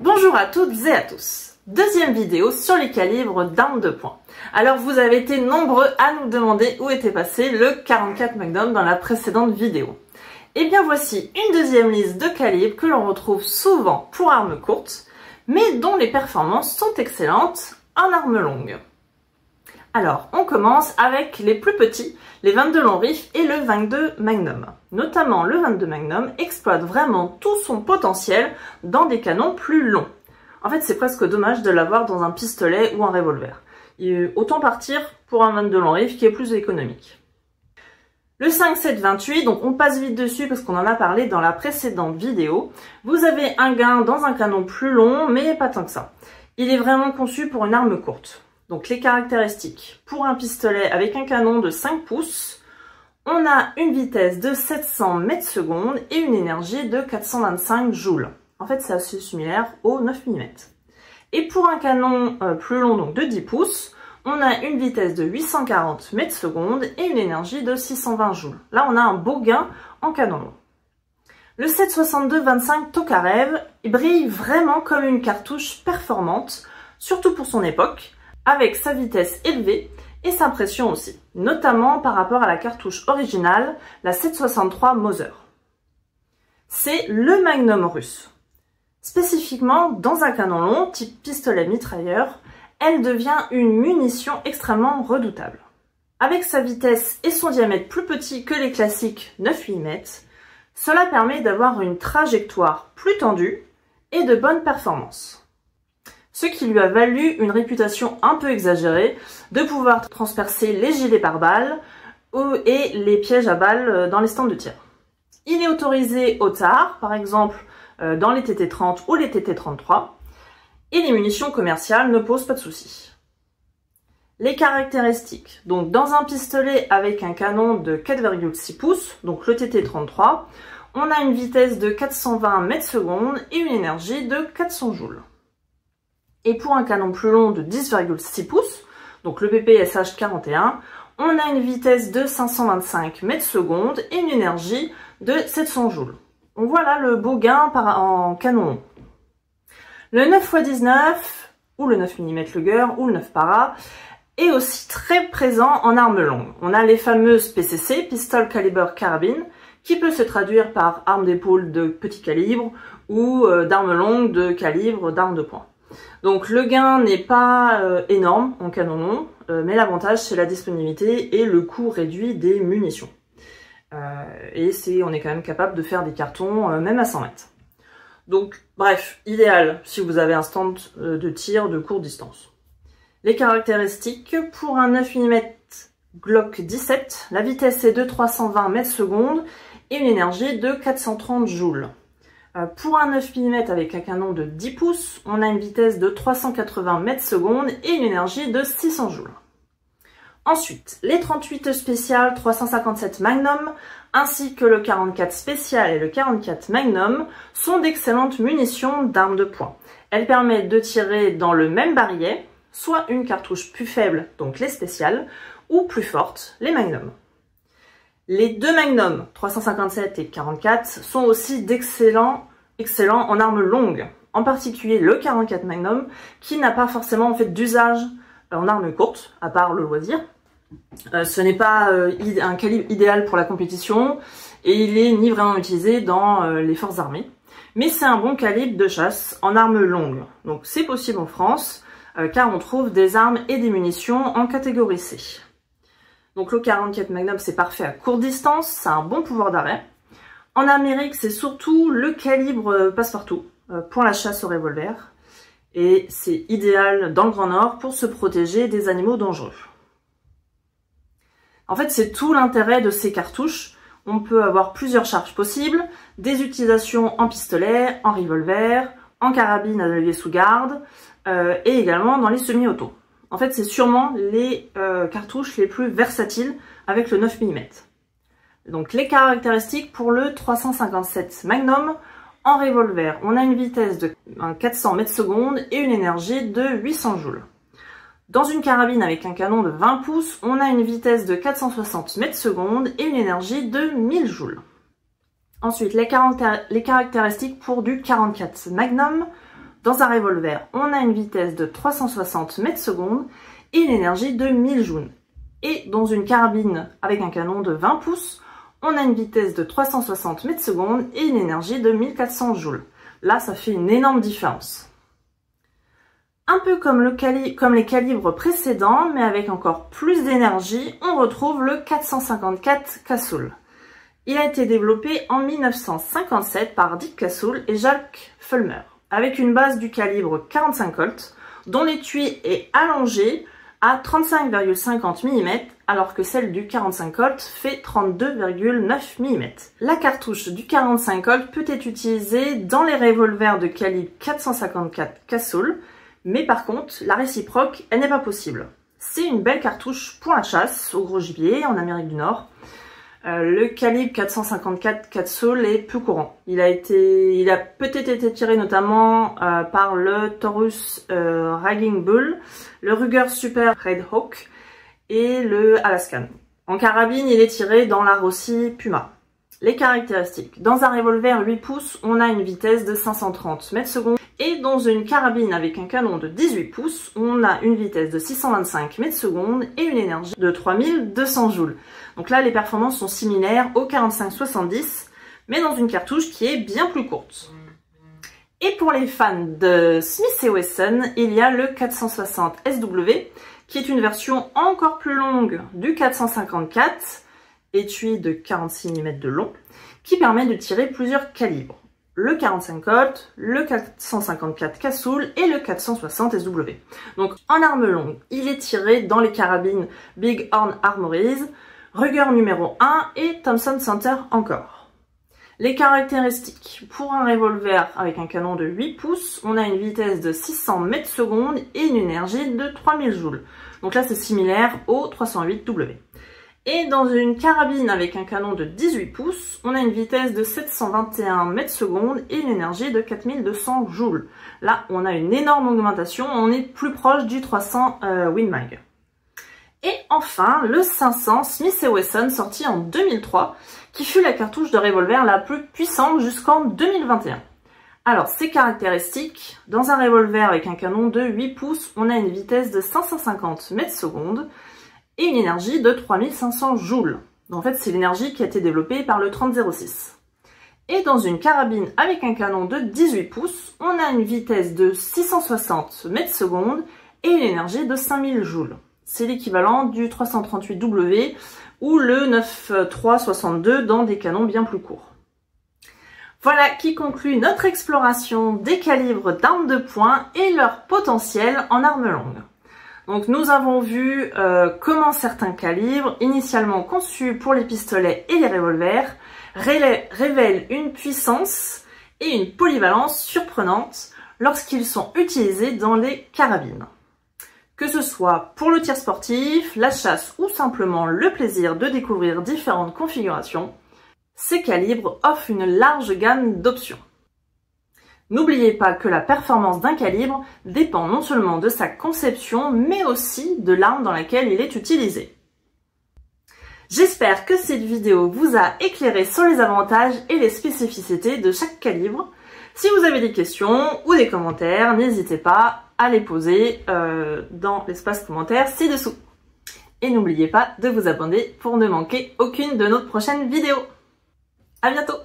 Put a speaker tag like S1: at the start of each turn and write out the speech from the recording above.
S1: Bonjour à toutes et à tous. Deuxième vidéo sur les calibres d'armes de poing. Alors vous avez été nombreux à nous demander où était passé le 44 Magnum dans la précédente vidéo. Et bien voici une deuxième liste de calibres que l'on retrouve souvent pour armes courtes, mais dont les performances sont excellentes en armes longues. Alors, on commence avec les plus petits, les 22 long rifle et le 22 Magnum. Notamment, le 22 Magnum exploite vraiment tout son potentiel dans des canons plus longs. En fait, c'est presque dommage de l'avoir dans un pistolet ou un revolver. Autant partir pour un 22 long rifle qui est plus économique. Le 5.7-28, donc on passe vite dessus parce qu'on en a parlé dans la précédente vidéo. Vous avez un gain dans un canon plus long, mais pas tant que ça. Il est vraiment conçu pour une arme courte. Donc les caractéristiques, pour un pistolet avec un canon de 5 pouces, on a une vitesse de 700 mètres secondes et une énergie de 425 joules. En fait, c'est assez similaire au 9 mm. Et pour un canon plus long, donc de 10 pouces, on a une vitesse de 840 mètres secondes et une énergie de 620 joules. Là, on a un beau gain en canon long. Le 7.62-25 Tokarev brille vraiment comme une cartouche performante, surtout pour son époque, avec sa vitesse élevée et sa pression aussi, notamment par rapport à la cartouche originale, la 7.63 Moser. C'est le Magnum russe. Spécifiquement, dans un canon long, type pistolet mitrailleur, elle devient une munition extrêmement redoutable. Avec sa vitesse et son diamètre plus petit que les classiques 9 mm, cela permet d'avoir une trajectoire plus tendue et de bonnes performances. Ce qui lui a valu une réputation un peu exagérée de pouvoir transpercer les gilets pare-balles et les pièges à balles dans les stands de tir. Il est autorisé au tar, par exemple dans les TT30 ou les TT33, et les munitions commerciales ne posent pas de soucis. Les caractéristiques, donc dans un pistolet avec un canon de 4,6 pouces, donc le TT33, on a une vitesse de 420 mètres secondes et une énergie de 400 joules. Et pour un canon plus long de 10,6 pouces, donc le PPSH 41, on a une vitesse de 525 mètres secondes et une énergie de 700 joules. Donc voilà le beau gain en canon long. Le 9x19, ou le 9 mm Luger, ou le 9 para, est aussi très présent en armes longues. On a les fameuses PCC, Pistol Caliber Carabine, qui peut se traduire par arme d'épaule de petit calibre, ou d'armes longues de calibre d'armes de poing. Donc le gain n'est pas énorme en canon long, mais l'avantage c'est la disponibilité et le coût réduit des munitions. On est quand même capable de faire des cartons même à 100 mètres. Donc bref, idéal si vous avez un stand de tir de courte distance. Les caractéristiques, pour un 9 mm Glock 17, la vitesse est de 320 mètres secondes et une énergie de 430 joules. Pour un 9 mm avec un canon de 10 pouces, on a une vitesse de 380 mètres secondes et une énergie de 600 joules. Ensuite, les 38 spéciales 357 Magnum ainsi que le 44 spécial et le 44 Magnum sont d'excellentes munitions d'armes de poing. Elles permettent de tirer dans le même barillet, soit une cartouche plus faible, donc les spéciales, ou plus forte, les Magnum. Les deux Magnum, 357 et 44, sont aussi excellents en armes longues, en particulier le 44 Magnum, qui n'a pas forcément d'usage en armes courtes, à part le loisir. Ce n'est pas un calibre idéal pour la compétition, et il est ni vraiment utilisé dans les forces armées. Mais c'est un bon calibre de chasse en armes longues. Donc c'est possible en France, car on trouve des armes et des munitions en catégorie C. Donc le 44 Magnum, c'est parfait à courte distance, c'est un bon pouvoir d'arrêt. En Amérique, c'est surtout le calibre passe-partout pour la chasse au revolver. Et c'est idéal dans le Grand Nord pour se protéger des animaux dangereux. En fait, c'est tout l'intérêt de ces cartouches. On peut avoir plusieurs charges possibles, des utilisations en pistolet, en revolver, en carabine à levier sous garde et également dans les semi-auto. En fait, c'est sûrement les cartouches les plus versatiles avec le 9 mm. Donc les caractéristiques pour le 357 Magnum, en revolver, on a une vitesse de 400 mètres secondes et une énergie de 800 joules. Dans une carabine avec un canon de 20 pouces, on a une vitesse de 460 mètres secondes et une énergie de 1000 joules. Ensuite, les caractéristiques pour du 44 Magnum. Dans un revolver, on a une vitesse de 360 mètres secondes et une énergie de 1000 joules. Et dans une carabine avec un canon de 20 pouces, on a une vitesse de 360 mètres secondes et une énergie de 1400 joules. Là, ça fait une énorme différence. Un peu comme les calibres précédents, mais avec encore plus d'énergie, on retrouve le 454 Casull. Il a été développé en 1957 par Dick Casull et Jacques Fulmer, avec une base du calibre 45 Colt, dont l'étui est allongé à 35,50 mm, alors que celle du 45 Colt fait 32,9 mm. La cartouche du 45 Colt peut être utilisée dans les revolvers de calibre 454 Casull, mais par contre, la réciproque, elle n'est pas possible. C'est une belle cartouche pour la chasse au gros gibier en Amérique du Nord. Le calibre 454 Casull est plus courant. Il a peut-être été tiré notamment par le Taurus Raging Bull, le Ruger Super Red Hawk et le Alaskan. En carabine, il est tiré dans la Rossi Puma. Les caractéristiques. Dans un revolver 8 pouces, on a une vitesse de 530 mètres secondes. Et dans une carabine avec un canon de 18 pouces, on a une vitesse de 625 mètres secondes et une énergie de 3200 joules. Donc là, les performances sont similaires au 45-70, mais dans une cartouche qui est bien plus courte. Et pour les fans de Smith & Wesson, il y a le 460 SW, qui est une version encore plus longue du 454, étui de 46 mm de long, qui permet de tirer plusieurs calibres. Le 45 Colt, le 454 Casull et le 460 SW. Donc en arme longue, il est tiré dans les carabines Big Horn Armories, Ruger numéro 1 et Thompson Center encore. Les caractéristiques. Pour un revolver avec un canon de 8 pouces, on a une vitesse de 600 mètres secondes et une énergie de 3000 joules. Donc là c'est similaire au 308W. Et dans une carabine avec un canon de 18 pouces, on a une vitesse de 721 mètres secondes et une énergie de 4200 joules. Là, on a une énorme augmentation, on est plus proche du 300 Win Mag. Et enfin, le 500 Smith & Wesson, sorti en 2003, qui fut la cartouche de revolver la plus puissante jusqu'en 2021. Alors, ses caractéristiques, dans un revolver avec un canon de 8 pouces, on a une vitesse de 550 mètres secondes, et une énergie de 3500 joules. En fait, c'est l'énergie qui a été développée par le 3006. Et dans une carabine avec un canon de 18 pouces, on a une vitesse de 660 mètres secondes et une énergie de 5000 joules. C'est l'équivalent du 338W ou le 9362 dans des canons bien plus courts. Voilà qui conclut notre exploration des calibres d'armes de poing et leur potentiel en arme longue. Donc nous avons vu comment certains calibres, initialement conçus pour les pistolets et les revolvers, révèlent une puissance et une polyvalence surprenantes lorsqu'ils sont utilisés dans les carabines. Que ce soit pour le tir sportif, la chasse ou simplement le plaisir de découvrir différentes configurations, ces calibres offrent une large gamme d'options. N'oubliez pas que la performance d'un calibre dépend non seulement de sa conception, mais aussi de l'arme dans laquelle il est utilisé. J'espère que cette vidéo vous a éclairé sur les avantages et les spécificités de chaque calibre. Si vous avez des questions ou des commentaires, n'hésitez pas à les poser dans l'espace commentaire ci-dessous. Et n'oubliez pas de vous abonner pour ne manquer aucune de nos prochaines vidéos. À bientôt!